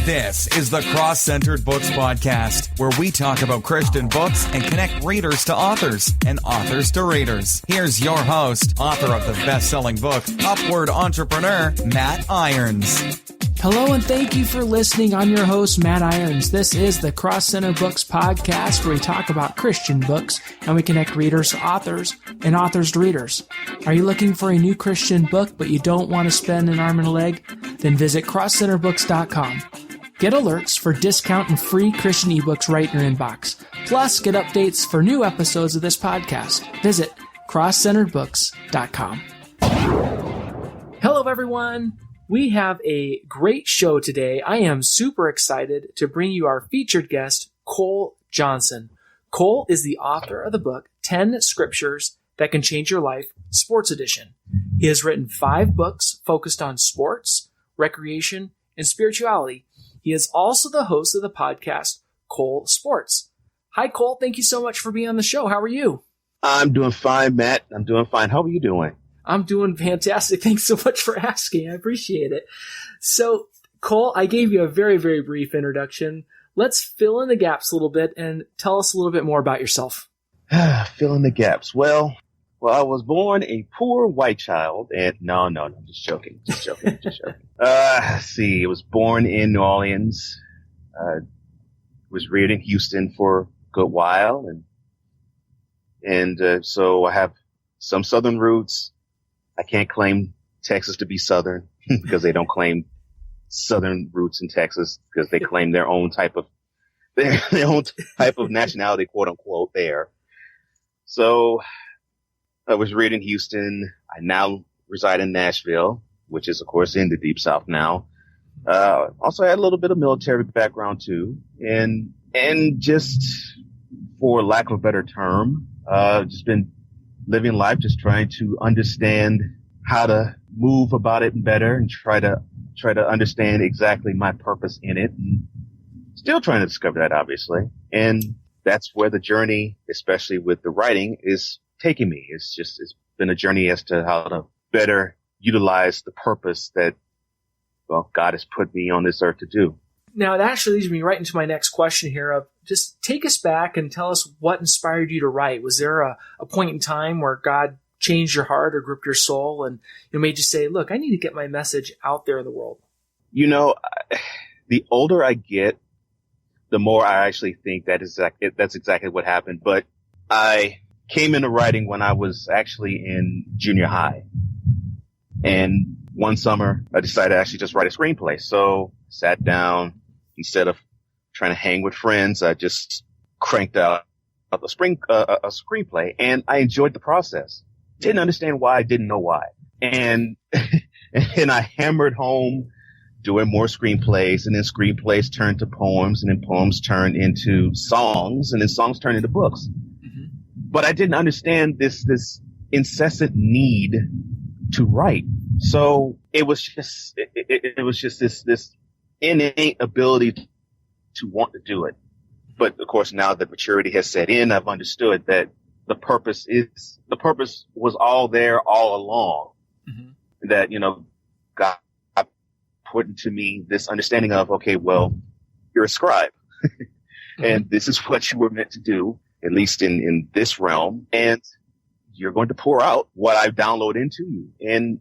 This is the Cross-Centered Books Podcast, where we talk about Christian books and connect readers to authors and authors to readers. Here's your host, author of the best-selling book, Upward Entrepreneur, Matt Irons. Hello and thank you for listening. I'm your host, Matt Irons. This is the Cross-Centered Books Podcast, where we talk about Christian books and we connect readers to authors and authors to readers. Are you looking for a new Christian book, but you don't want to spend an arm and a leg? Then visit CrossCenteredBooks.com. Get alerts for discount and free Christian ebooks right in your inbox. Plus, get updates for new episodes of this podcast. Visit CrossCenteredBooks.com. Hello, everyone. We have a great show today. I am super excited to bring you our featured guest, Cole Johnson. Cole is the author of the book, 10 Scriptures That Can Change Your Life, Sports Edition. He has written 5 books focused on sports, recreation, and spirituality. He is also the host of the podcast, Cole Sports. Hi, Cole. Thank you so much for being on the show. How are you? I'm doing fine, Matt. I'm doing fine. How are you doing? I'm doing fantastic. Thanks so much for asking. I appreciate it. So, Cole, I gave you a very, very brief introduction. Let's fill in the gaps a little bit and tell us a little bit more about yourself. Fill in the gaps. Well, I was born a poor white child, and no, just joking. Let's see. I was born in New Orleans. Was reared in Houston for a good while, and so I have some Southern roots. I can't claim Texas to be Southern because they don't claim Southern roots in Texas because they claim their own type of nationality, quote unquote, there. So I was reared in Houston. I now reside in Nashville, which is, of course, in the Deep South now. Also, I had a little bit of military background, too. And just, for lack of a better term, just been living life, just trying to understand how to move about it better and try to understand exactly my purpose in it. And still trying to discover that, obviously. And that's where the journey, especially with the writing, is taking me. It's been a journey as to how to better utilize the purpose that, well, God has put me on this earth to do. Now, it actually leads me right into my next question here of just take us back and tell us what inspired you to write. Was there a point in time where God changed your heart or gripped your soul and made you say, look, I need to get my message out there in the world? The older I get, the more I actually think that's exactly what happened. But I came into writing when I was actually in junior high. And one summer, I decided to actually just write a screenplay. So I sat down. Instead of trying to hang with friends, I just cranked out a screenplay, and I enjoyed the process. Didn't understand why. I didn't know why. And I hammered home doing more screenplays, and then screenplays turned to poems, and then poems turned into songs, and then songs turned into books. Mm-hmm. But I didn't understand this incessant need to write. So it was just this innate ability to want to do it. But of course, now that maturity has set in, I've understood that the purpose was all there all along. Mm-hmm. That, God put into me this understanding of, okay, well, you're a scribe and this is what you were meant to do, at least in this realm. And you're going to pour out what I've downloaded into you. And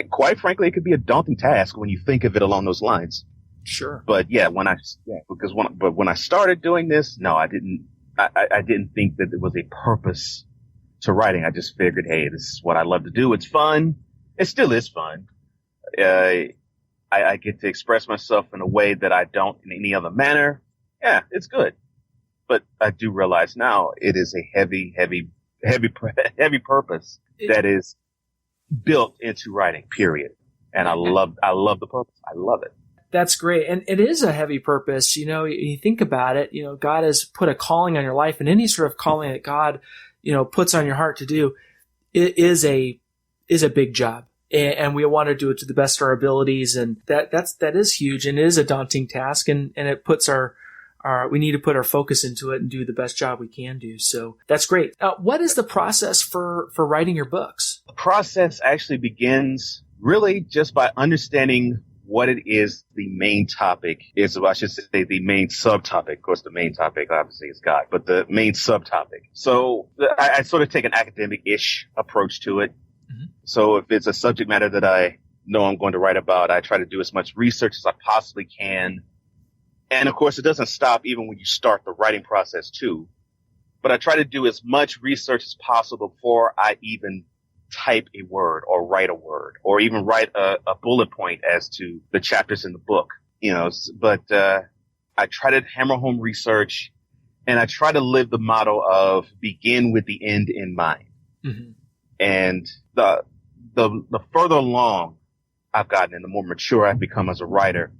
quite frankly, it could be a daunting task when you think of it along those lines. Sure. But when I started doing this, no, I didn't think that there was a purpose to writing. I just figured, hey, this is what I love to do. It's fun. It still is fun. I get to express myself in a way that I don't in any other manner. Yeah, it's good. But I do realize now it is a heavy purpose that is built into writing, period. And I love the purpose. I love it. That's great. And it is a heavy purpose. You think about it, God has put a calling on your life, and any sort of calling that God, puts on your heart to do, it is a big job. And we want to do it to the best of our abilities. And that is huge, and it is a daunting task. And it puts we need to put our focus into it and do the best job we can do. So that's great. What is the process for writing your books? The process actually begins really just by understanding what it is the main topic is. I should say the main subtopic. Of course, the main topic obviously is God, but the main subtopic. So I sort of take an academic-ish approach to it. Mm-hmm. So if it's a subject matter that I know I'm going to write about, I try to do as much research as I possibly can. And of course, it doesn't stop even when you start the writing process too. But I try to do as much research as possible before I even type a word or write a word or even write a bullet point as to the chapters in the book, but I try to hammer home research, and I try to live the motto of begin with the end in mind. Mm-hmm. And the further along I've gotten and the more mature I've become as a writer,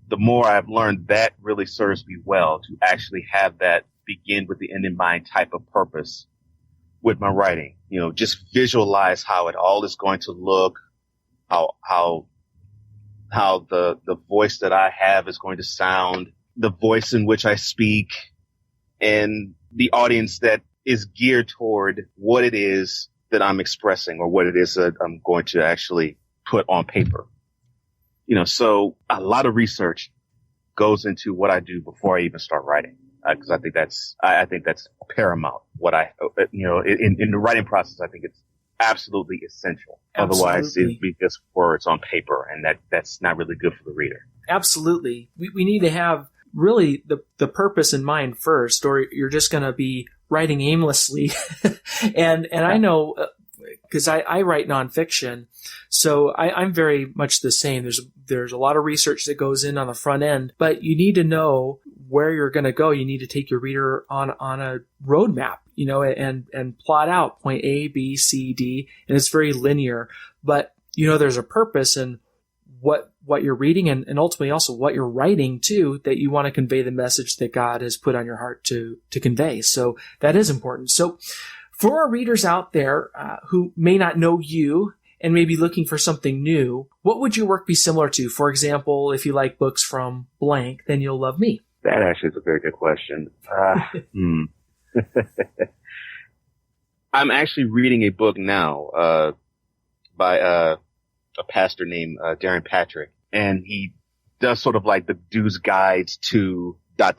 the more I've learned that really serves me well to actually have that begin with the end in mind type of purpose with my writing. Just visualize how it all is going to look, how the voice that I have is going to sound, the voice in which I speak, and the audience that is geared toward what it is that I'm expressing or what it is that I'm going to actually put on paper. So a lot of research goes into what I do before I even start writing. Because I think that's paramount. In the writing process, I think it's absolutely essential. Absolutely. Otherwise, it'd be just words on paper, and that's not really good for the reader. Absolutely. We need to have really the purpose in mind first, or you're just going to be writing aimlessly. and I know, because I write nonfiction, so I'm very much the same. There's a lot of research that goes in on the front end, but you need to know where you're going to go. You need to take your reader on a roadmap, and plot out point A, B, C, D, and it's very linear. But there's a purpose in what you're reading, and ultimately also what you're writing too, that you want to convey the message that God has put on your heart to convey. So that is important. So for our readers out there who may not know you and may be looking for something new, what would your work be similar to? For example, if you like books from blank, then you'll love me. That actually is a very good question. I'm actually reading a book now by a pastor named Darren Patrick, and he does sort of like the Dude's Guides to ... Well,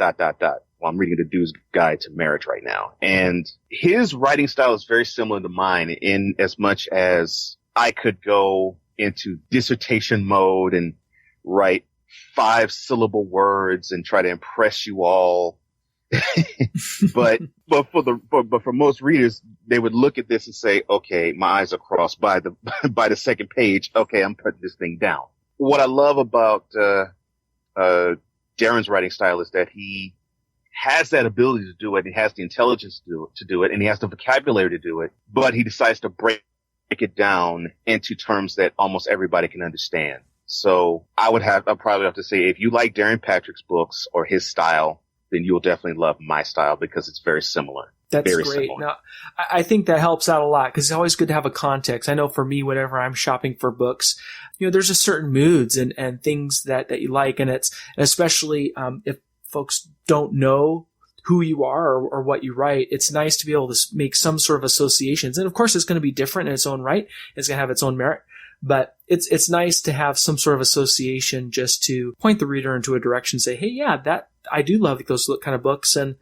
I'm reading the Dude's Guide to Marriage right now, and his writing style is very similar to mine in as much as I could go into dissertation mode and write 5-syllable words and try to impress you all. but for most readers, they would look at this and say, okay, my eyes are crossed by the second page. Okay, I'm putting this thing down. What I love about Darren's writing style is that he has that ability to do it. He has the intelligence to do it, and he has the vocabulary to do it, but he decides to break it down into terms that almost everybody can understand. So I'd probably have to say, if you like Darren Patrick's books or his style, then you'll definitely love my style because it's very similar. That's very great. Similar. Now, I think that helps out a lot because it's always good to have a context. I know for me, whenever I'm shopping for books, there's a certain moods and things that you like. And it's especially if folks don't know who you are or what you write, it's nice to be able to make some sort of associations. And of course, it's going to be different in its own right. It's going to have its own merit. But it's nice to have some sort of association just to point the reader into a direction, say, hey, yeah, that I do love those kind of books. And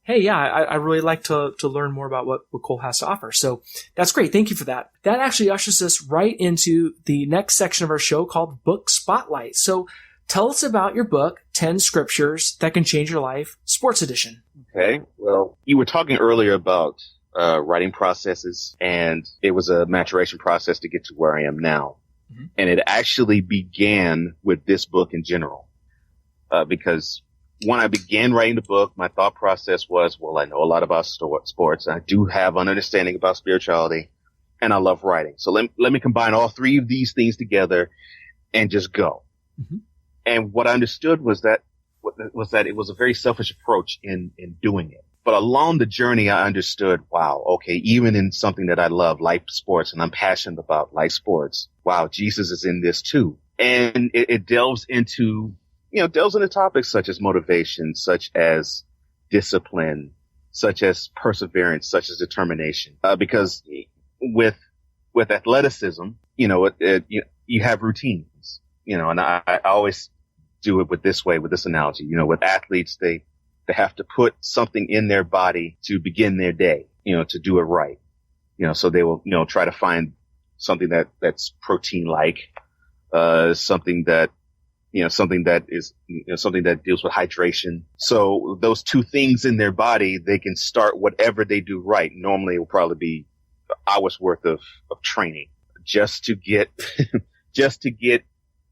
hey, yeah, I really like to learn more about what Cole has to offer. So that's great. Thank you for that. That actually ushers us right into the next section of our show called Book Spotlight. So tell us about your book, 10 Scriptures That Can Change Your Life, Sports Edition. Okay. Well, you were talking earlier about writing processes, and it was a maturation process to get to where I am now. Mm-hmm. And it actually began with this book in general, because when I began writing the book, my thought process was, well, I know a lot about sports. I do have an understanding about spirituality, and I love writing. So let me combine all three of these things together and just go. Mm-hmm. And what I understood was that it was a very selfish approach in doing it. But along the journey, I understood, wow, okay, even in something that I love, like sports, and I'm passionate about, like sports, wow, Jesus is in this too. And it delves into topics such as motivation, such as discipline, such as perseverance, such as determination. Because with athleticism, you have routines. and I always do it with this analogy, with athletes, they have to put something in their body to begin their day, to do it right. So they will, try to find something that's protein-like, something that is, something that deals with hydration. So those two things in their body, they can start whatever they do right. Normally it will probably be hours worth of training just to get,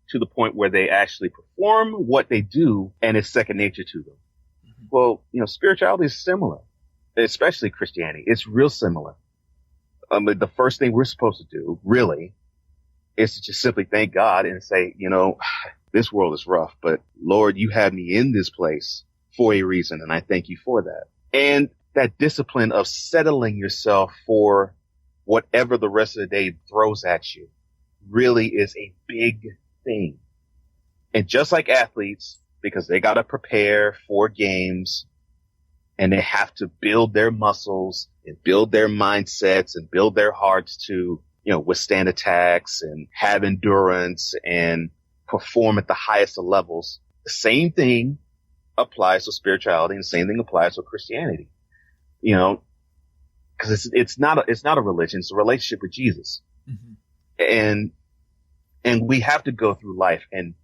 to the point where they actually perform what they do and it's second nature to them. Mm-hmm. Well, spirituality is similar, especially Christianity. It's real similar. The first thing we're supposed to do really is to just simply thank God and say, this world is rough, but Lord, you had me in this place for a reason. And I thank you for that. And that discipline of settling yourself for whatever the rest of the day throws at you really is a big thing. And just like athletes, because they got to prepare for games and they have to build their muscles and build their mindsets and build their hearts to, withstand attacks and have endurance and perform at the highest of levels. The same thing applies to spirituality and the same thing applies to Christianity. Because it's not a religion, it's a relationship with Jesus. Mm-hmm. And we have to go through life and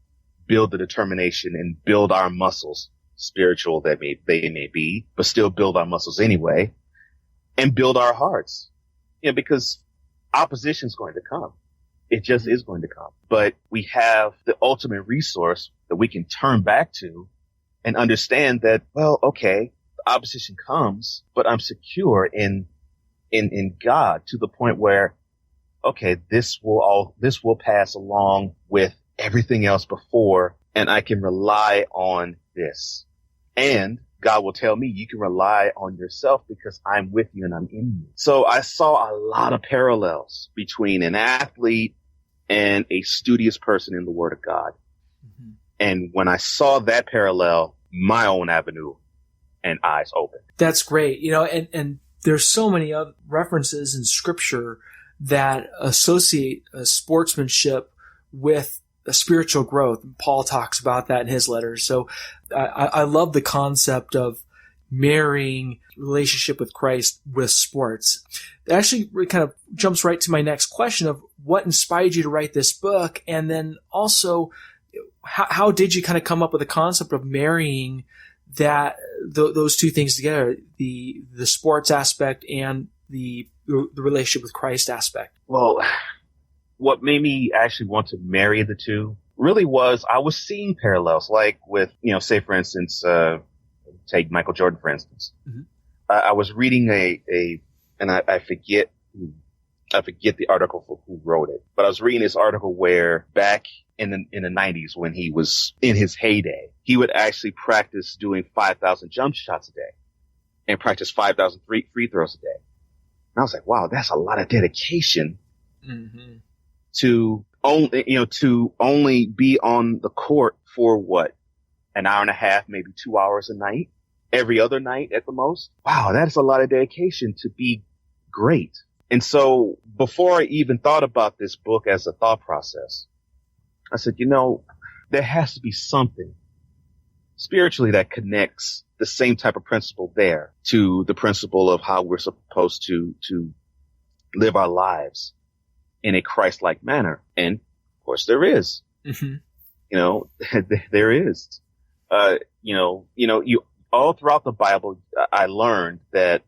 build the determination and build our muscles, spiritual they may be, but still build our muscles anyway, and build our hearts. Because opposition is going to come. It just is going to come. But we have the ultimate resource that we can turn back to and understand that, well, okay, the opposition comes, but I'm secure in God to the point where, okay, this will pass along with everything else before, and I can rely on this. And God will tell me you can rely on yourself because I'm with you and I'm in you. So I saw a lot of parallels between an athlete and a studious person in the Word of God. Mm-hmm. And when I saw that parallel, my own avenue and eyes opened. That's great. And there's so many other references in Scripture that associate sportsmanship with a spiritual growth. Paul talks about that in his letters. So I love the concept of marrying relationship with Christ with sports. It actually kind of jumps right to my next question of what inspired you to write this book, and then also how did you kind of come up with the concept of marrying those two things together, the sports aspect and the relationship with Christ aspect? Well, what made me actually want to marry the two really was I was seeing parallels, like with, say for instance, take Michael Jordan, for instance. Mm-hmm. I was reading and I forget the article for who wrote it, but I was reading this article where back in the 90s when he was in his heyday, he would actually practice doing 5,000 jump shots a day and practice 5,000 free throws a day. And I was like, wow, that's a lot of dedication. Mm-hmm. To only be on the court for an hour and a half, maybe 2 hours a night, every other night at the most. Wow, that is a lot of dedication to be great. And so before I even thought about this book as a thought process, I said, there has to be something spiritually that connects the same type of principle there to the principle of how we're supposed to live our lives in a Christ-like manner. And of course there is. Mm-hmm. There is. You all throughout the Bible, I learned that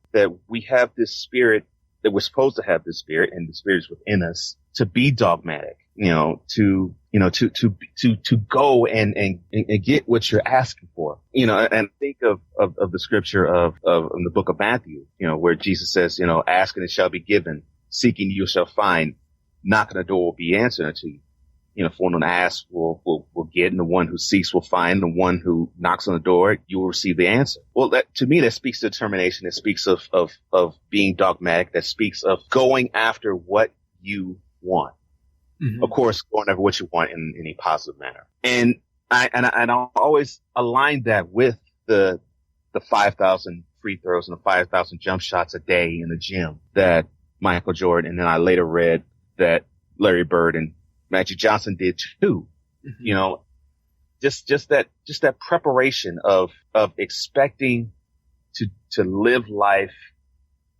we have this spirit, that we're supposed to have this spirit, and the spirit is within us to be dogmatic, to go and get what you're asking for, and think of the scripture of in the book of Matthew, where Jesus says, ask and it shall be given, seeking you shall find, knocking the door will be answered unto you. For one who asks will get, and the one who seeks will find, the one who knocks on the door, you will receive the answer. Well, to me, that speaks to determination. It speaks of being dogmatic. That speaks of going after what you want. Mm-hmm. Of course, going after what you want in a positive manner. And I always align that with the 5,000 free throws and the 5,000 jump shots a day in the gym that Michael Jordan, and then I later read that Larry Bird and Magic Johnson did too. Mm-hmm. You know, just that preparation of expecting to live life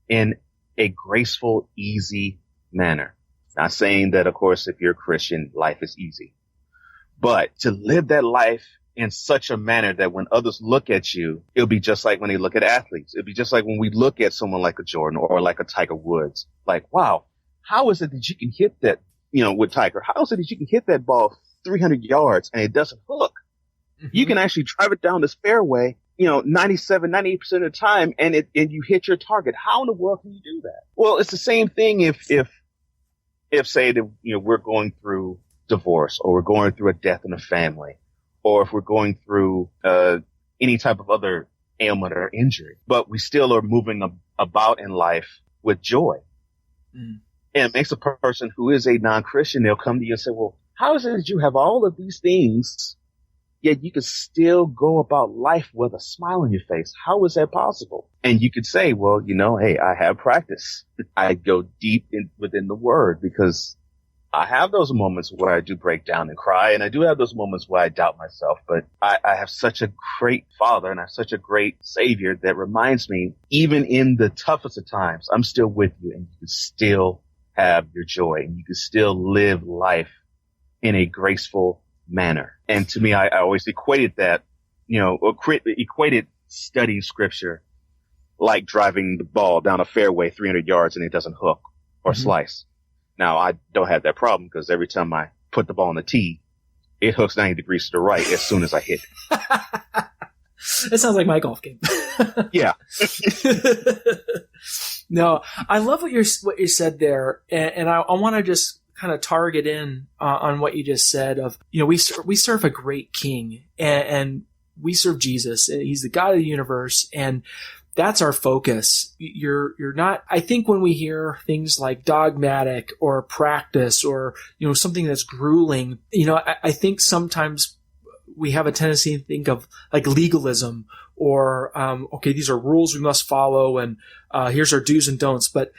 in a graceful, easy manner. Not saying that, of course, if you're a Christian, life is easy, but to live that life in such a manner that when others look at you, it'll be just like when they look at athletes. It'll be just like when we look at someone like a Jordan or like a Tiger Woods. Like, wow, how is it that you can hit that, with Tiger? How is it that you can hit that ball 300 yards and it doesn't hook? Mm-hmm. You can actually drive it down this fairway, 97, 98% of the time, and you hit your target. How in the world can you do that? Well, it's the same thing if say that, we're going through divorce, or we're going through a death in the family, or if we're going through any type of other ailment or injury, but we still are moving about in life with joy. Mm. And it makes a person who is a non-Christian, they'll come to you and say, well, how is it that you have all of these things, yet you can still go about life with a smile on your face? How is that possible? And you could say, well, hey, I have practice. I go deep within the Word, because I have those moments where I do break down and cry, and I do have those moments where I doubt myself, but I have such a great Father and I have such a great Savior that reminds me, even in the toughest of times, I'm still with you, and you can still have your joy, and you can still live life in a graceful manner. And to me, I always equated that, equated studying Scripture like driving the ball down a fairway 300 yards and it doesn't hook or slice. Now, I don't have that problem, because every time I put the ball on the tee, it hooks 90 degrees to the right as soon as I hit it. That sounds like my golf game. Yeah. No, I love what you said there, and I want to just kind of target in on what you just said of, we serve a great King, and we serve Jesus, and He's the God of the universe, and that's our focus. You're not, I think when we hear things like dogmatic or practice or, something that's grueling, I think sometimes we have a tendency to think of like legalism or, okay, these are rules we must follow, and here's our do's and don'ts. But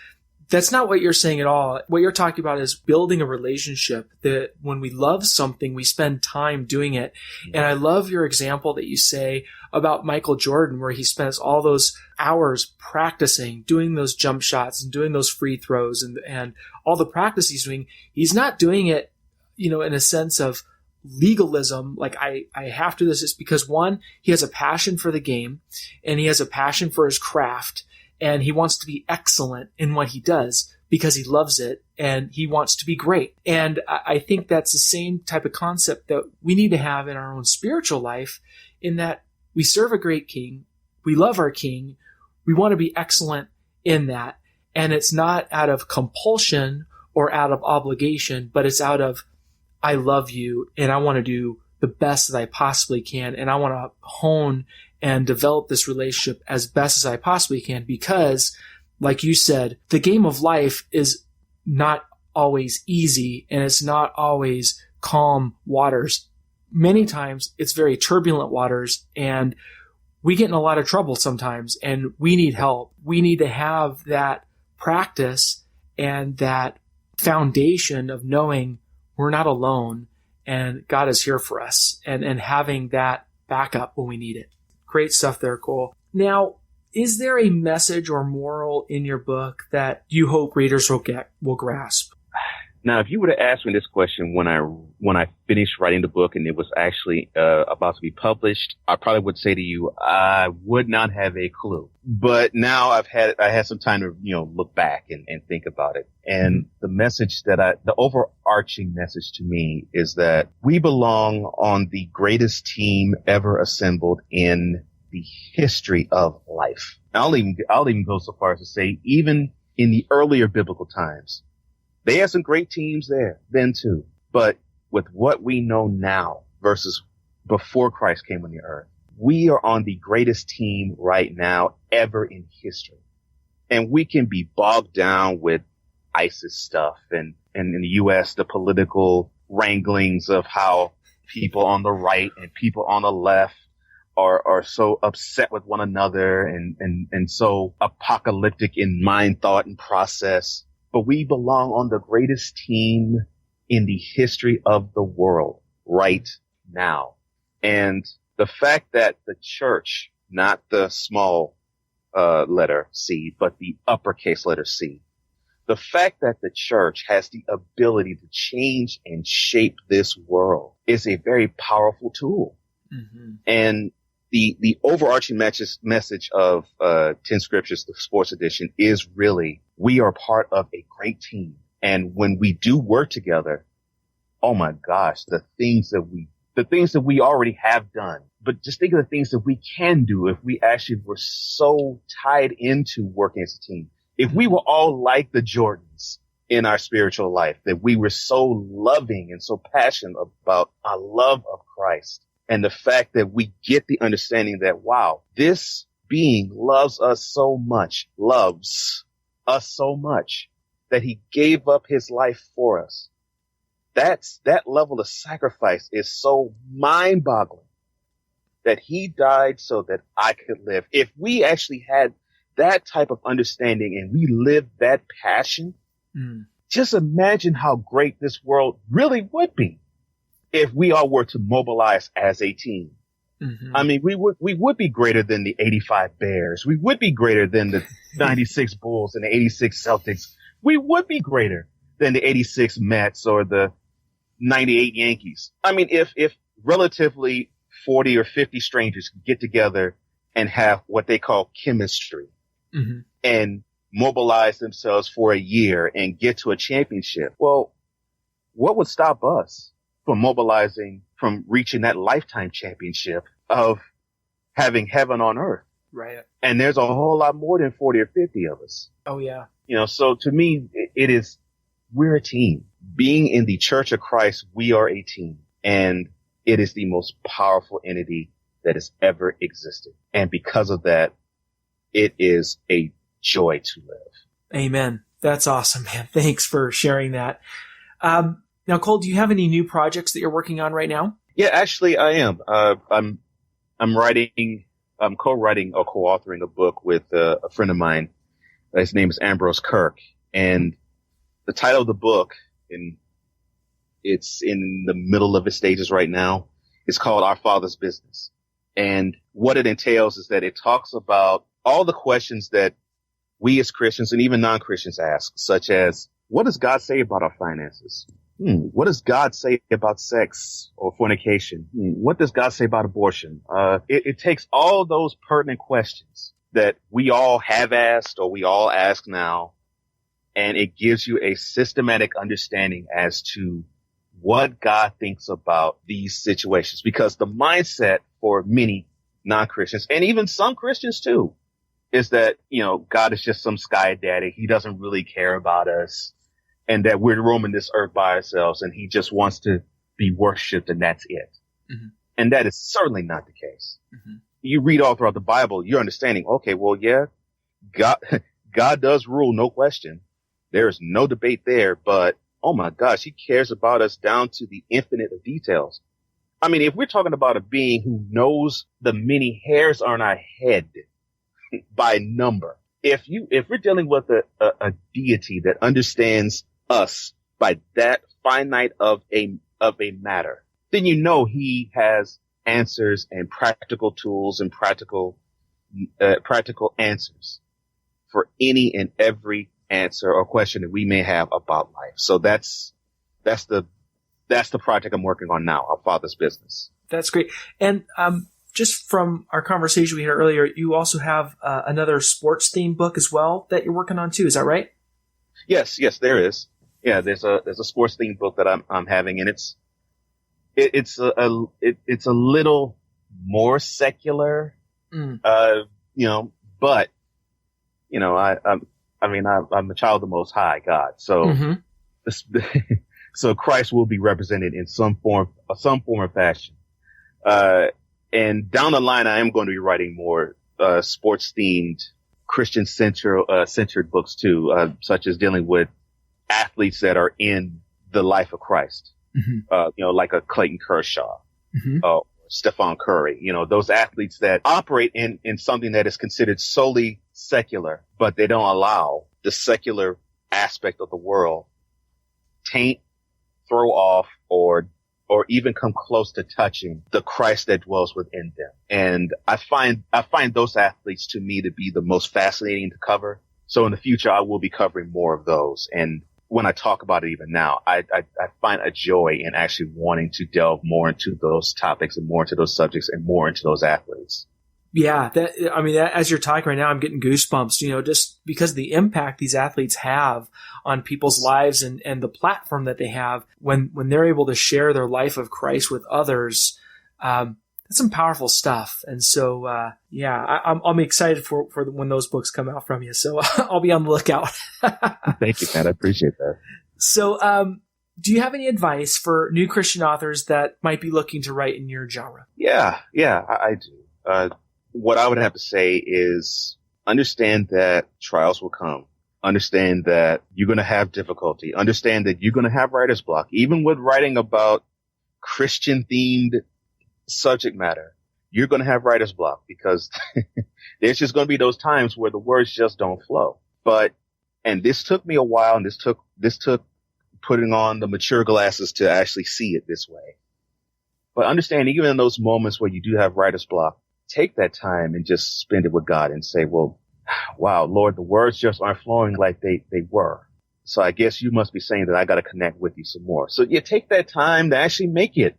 that's not what you're saying at all. What you're talking about is building a relationship, that when we love something, we spend time doing it. And I love your example that you say about Michael Jordan, where he spends all those hours practicing, doing those jump shots and doing those free throws and all the practice he's doing. He's not doing it, in a sense of legalism, like I have to do this. It's because, one, he has a passion for the game, and he has a passion for his craft, and he wants to be excellent in what he does because he loves it and he wants to be great. And I think that's the same type of concept that we need to have in our own spiritual life, in that we serve a great King. We love our King. We want to be excellent in that. And it's not out of compulsion or out of obligation, but it's out of, I love you and I want to do the best that I possibly can. And I want to hone and develop this relationship as best as I possibly can, because, like you said, the game of life is not always easy, and it's not always calm waters. Many times it's very turbulent waters, and we get in a lot of trouble sometimes, and we need help. We need to have that practice and that foundation of knowing we're not alone and God is here for us, and having that backup when we need it. Great stuff there, Cole. Now, is there a message or moral in your book that you hope readers will grasp? Now, if you would have asked me this question when I finished writing the book and it was actually about to be published, I probably would say to you, I would not have a clue. But now I had some time to look back and think about it. And the message the overarching message to me is that we belong on the greatest team ever assembled in the history of life. I'll even go so far as to say, even in the earlier biblical times, they had some great teams there then too. But with what we know now versus before Christ came on the earth, we are on the greatest team right now ever in history. And we can be bogged down with ISIS stuff and in the U.S., the political wranglings of how people on the right and people on the left are so upset with one another and so apocalyptic in mind, thought, and process. But we belong on the greatest team in the history of the world. right now. And the fact that the church, not the small letter C, but the uppercase letter C, the fact that the church has the ability to change and shape this world is a very powerful tool. Mm-hmm. And the overarching message of 10 Scriptures, the sports edition, is really we are part of a great team. And when we do work together, oh my gosh, the things that we already have done, but just think of the things that we can do if we actually were so tied into working as a team. If we were all like the Jordans in our spiritual life, that we were so loving and so passionate about our love of Christ, and the fact that we get the understanding that, wow, this being loves us so much that he gave up his life for us. That level of sacrifice is so mind-boggling that he died so that I could live. If we actually had that type of understanding and we lived that passion, just imagine how great this world really would be if we all were to mobilize as a team. Mm-hmm. I mean, we would be greater than the 85 Bears. We would be greater than the 96 Bulls and the 86 Celtics. We would be greater than the 86 Mets or the 98 Yankees. I mean, if relatively 40 or 50 strangers get together and have what they call chemistry, mm-hmm. and mobilize themselves for a year and get to a championship, well, what would stop us from reaching that lifetime championship of having heaven on earth? Right. And there's a whole lot more than 40 or 50 of us. Oh, yeah. So to me, we're a team. Being in the Church of Christ, we are a team. And it is the most powerful entity that has ever existed. And because of that, it is a joy to live. Amen. That's awesome, man. Thanks for sharing that. Now, Cole, do you have any new projects that you're working on right now? Yeah, actually, I am. I'm co-writing or co-authoring a book with a friend of mine. His name is Ambrose Kirk, and the title of the book, and it's in the middle of its stages right now, is called Our Father's Business. And what it entails is that it talks about all the questions that we as Christians and even non-Christians ask, such as, what does God say about our finances? What does God say about sex or fornication? What does God say about abortion? It takes all those pertinent questions that we all have asked or we all ask now, and it gives you a systematic understanding as to what God thinks about these situations. Because the mindset for many non-Christians, and even some Christians too, is that, God is just some sky daddy. He doesn't really care about us, and that we're roaming this earth by ourselves, and he just wants to be worshipped, and that's it. Mm-hmm. And that is certainly not the case. Mm-hmm. You read all throughout the Bible, you're understanding, okay, well, yeah, God does rule, no question. There is no debate there, but oh my gosh, he cares about us down to the infinite of details. I mean, if we're talking about a being who knows the many hairs on our head by number, if we're dealing with a deity that understands us by that finite of a matter, then he has answers and practical tools and practical answers for any and every answer or question that we may have about life. So that's the project I'm working on now, Our Father's Business. That's great. And just from our conversation we had earlier, you also have another sports themed book as well that you're working on too. Is that right? Yes, there is. Yeah, there's a sports themed book that I'm having, and it's a little more secular, but I'm a child of the Most High God, so mm-hmm. So Christ will be represented in some form or fashion. And down the line, I am going to be writing more sports themed, Christian centered books too, such as dealing with athletes that are in the life of Christ. Mm-hmm. Like a Clayton Kershaw, mm-hmm. Stephon Curry, those athletes that operate in something that is considered solely secular, but they don't allow the secular aspect of the world taint, throw off, or or even come close to touching the Christ that dwells within them. And I find those athletes to me to be the most fascinating to cover. So in the future, I will be covering more of those. And when I talk about it even now, I find a joy in actually wanting to delve more into those topics and more into those subjects and more into those athletes. Yeah, as you're talking right now, I'm getting goosebumps, just because of the impact these athletes have on people's lives and the platform that they have when they're able to share their life of Christ with others. That's some powerful stuff. And so, I'm excited for when those books come out from you. So I'll be on the lookout. Thank you, man. I appreciate that. So, do you have any advice for new Christian authors that might be looking to write in your genre? Yeah, I do. What I would have to say is understand that trials will come. Understand that you're going to have difficulty. Understand that you're going to have writer's block. Even with writing about Christian-themed subject matter, you're going to have writer's block because there's just going to be those times where the words just don't flow. And this took me a while, and this took putting on the mature glasses to actually see it this way. But understand, even in those moments where you do have writer's block, take that time and just spend it with God and say, well, wow, Lord, the words just aren't flowing like they were. So I guess you must be saying that I got to connect with you some more. So you take that time to actually make it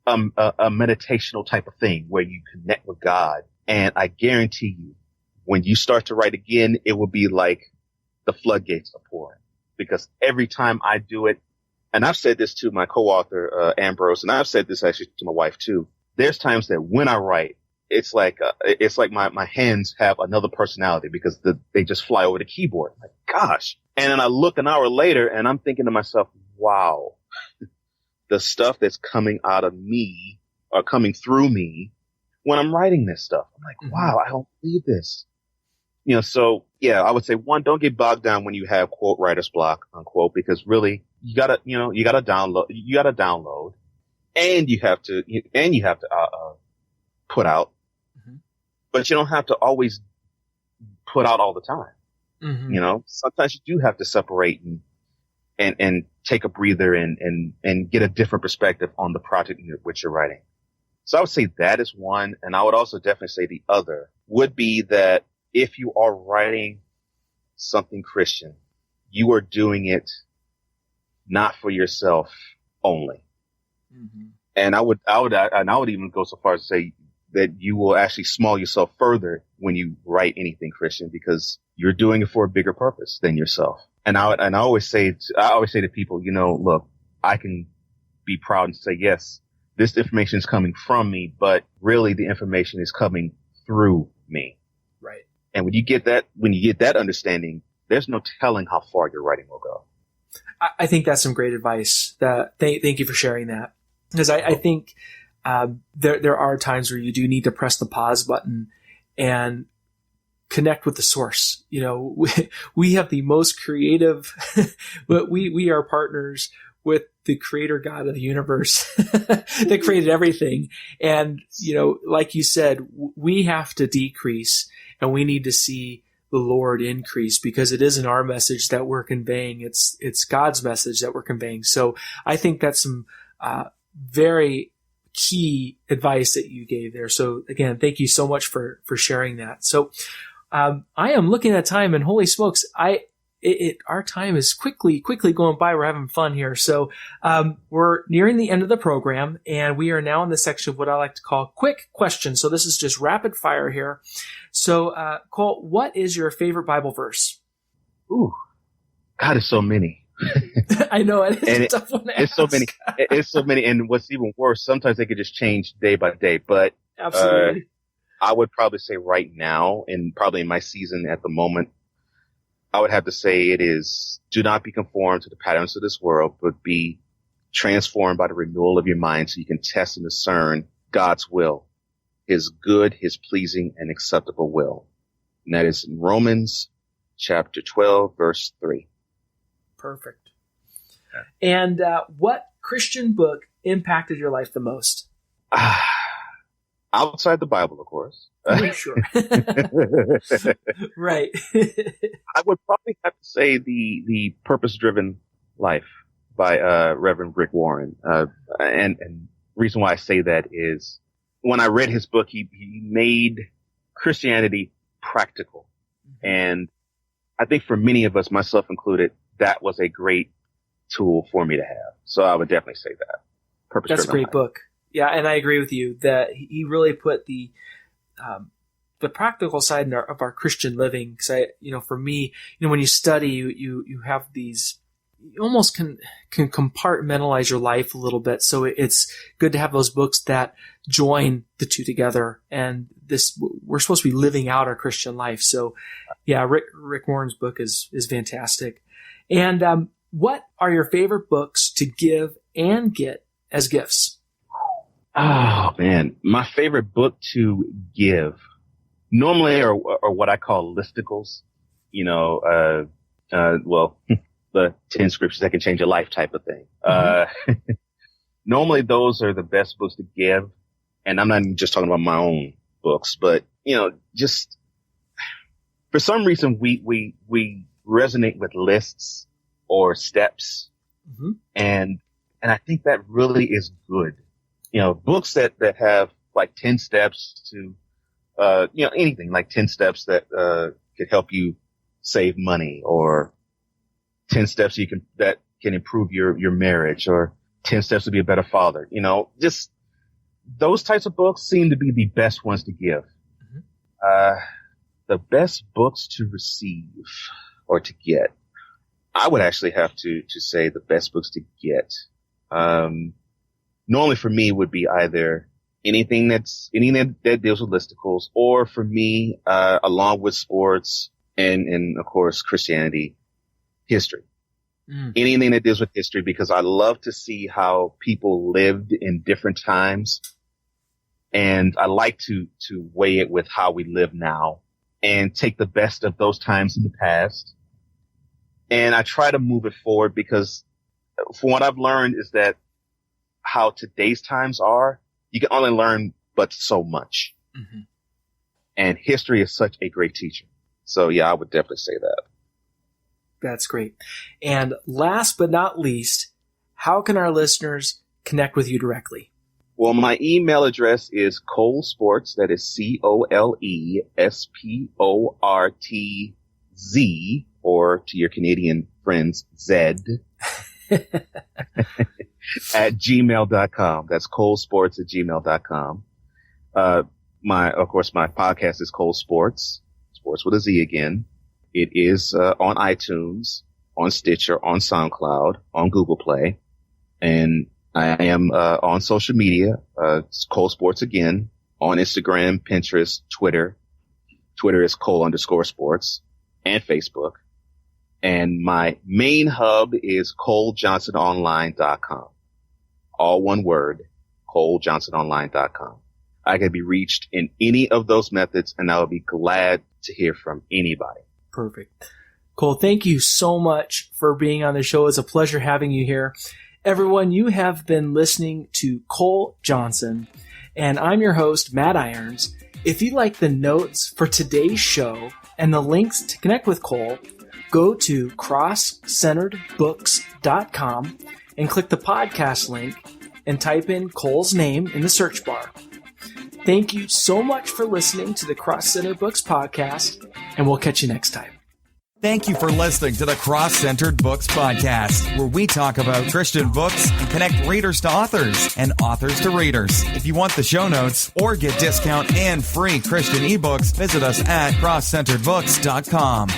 a meditational type of thing where you connect with God. And I guarantee you, when you start to write again, it will be like the floodgates are pouring. Because every time I do it, and I've said this to my co-author, Ambrose, and I've said this actually to my wife too, there's times that when I write, it's like my hands have another personality because they just fly over the keyboard. Like, gosh. And then I look an hour later and I'm thinking to myself, wow, the stuff that's coming out of me or coming through me when I'm writing this stuff. I'm like, wow, I don't believe this. So yeah, I would say one, don't get bogged down when you have quote writer's block, unquote, because really you gotta download and you have to put out, but you don't have to always put out all the time. Sometimes you do have to separate and take a breather and get a different perspective on the project in which you're writing. So I would say that is one. And I would also definitely say the other would be that if you are writing something Christian, you are doing it not for yourself only. And I would even go so far as to say that you will actually small yourself further when you write anything Christian because you're doing it for a bigger purpose than yourself. And I always say to people, look, I can be proud and say, yes, this information is coming from me, but really the information is coming through me. Right. And when you get that understanding, there's no telling how far your writing will go. I think that's some great advice. Thank you for sharing that. Because I think there are times where you do need to press the pause button and connect with the source. We have the most creative, but we are partners with the creator God of the universe that created everything. And, like you said, we have to decrease and we need to see the Lord increase because it isn't our message that we're conveying. It's God's message that we're conveying. So I think that's some, very key advice that you gave there. So again, thank you so much for sharing that. So, I am looking at time and holy smokes, our time is quickly going by. We're having fun here. So, we're nearing the end of the program and we are now in the section of what I like to call quick questions. So this is just rapid fire here. So, Cole, what is your favorite Bible verse? Ooh, God, it's so many. I know it is a tough one to ask. It's so many. And what's even worse, sometimes they could just change day by day. But absolutely, I would probably say right now, and probably in my season at the moment, I would have to say it is: do not be conformed to the patterns of this world, but be transformed by the renewal of your mind, so you can test and discern God's will, His good, His pleasing, and acceptable will. And that is in Romans chapter 12, verse 3. Perfect. And what Christian book impacted your life the most? Outside the Bible, of course. Oh, sure. Right. I would probably have to say the Purpose-Driven Life by Reverend Rick Warren. And reason why I say that is when I read his book, he made Christianity practical. And I think for many of us, myself included, that was a great tool for me to have. So I would definitely say that. That's a great book. Yeah, and I agree with you that he really put the practical side of our Christian living. Because for me, when you study, you have these, you almost can compartmentalize your life a little bit. So it's good to have those books that join the two together. And we're supposed to be living out our Christian life. So yeah, Rick Warren's book is fantastic. And what are your favorite books to give and get as gifts? Oh man, my favorite book to give normally are what I call listicles. The 10 scriptures that can change your life type of thing. Mm-hmm. Normally those are the best books to give. And I'm not even just talking about my own books, but just for some reason we resonate with lists or steps. Mm-hmm. And I think that really is good. Books that have like 10 steps to, anything like 10 steps that, could help you save money, or 10 steps that can improve your marriage, or 10 steps to be a better father. Just those types of books seem to be the best ones to give. Mm-hmm. The best books to receive or to get, I would actually have to say the best books to get. Normally for me would be either anything that deals with listicles, or for me, along with sports and of course Christianity, history. Anything that deals with history, because I love to see how people lived in different times. And I like to weigh it with how we live now and take the best of those times in the past. And I try to move it forward, because from what I've learned is that how today's times are, you can only learn but so much. Mm-hmm. And history is such a great teacher. So yeah, I would definitely say that. That's great. And last but not least, how can our listeners connect with you directly? Well, my email address is Cole Sports. That is ColeSportz, or to your Canadian friends, Z, at gmail.com. That's colesports@gmail.com. My podcast is Cole Sports, sports with a Z again. It is on iTunes, on Stitcher, on SoundCloud, on Google Play, and I am on social media. It's Cole Sports again, on Instagram, Pinterest, Twitter. Twitter is Cole_sports, and Facebook. And my main hub is ColeJohnsonOnline.com. All one word, ColeJohnsonOnline.com. I can be reached in any of those methods, and I will be glad to hear from anybody. Perfect. Cole, thank you so much for being on the show. It's a pleasure having you here. Everyone, you have been listening to Cole Johnson, and I'm your host, Matt Irons. If you like the notes for today's show and the links to connect with Cole, go to CrossCenteredBooks.com and click the podcast link and type in Cole's name in the search bar. Thank you so much for listening to the Cross-Centered Books podcast, and we'll catch you next time. Thank you for listening to the Cross-Centered Books podcast, where we talk about Christian books and connect readers to authors and authors to readers. If you want the show notes or get discount and free Christian ebooks, visit us at CrossCenteredBooks.com.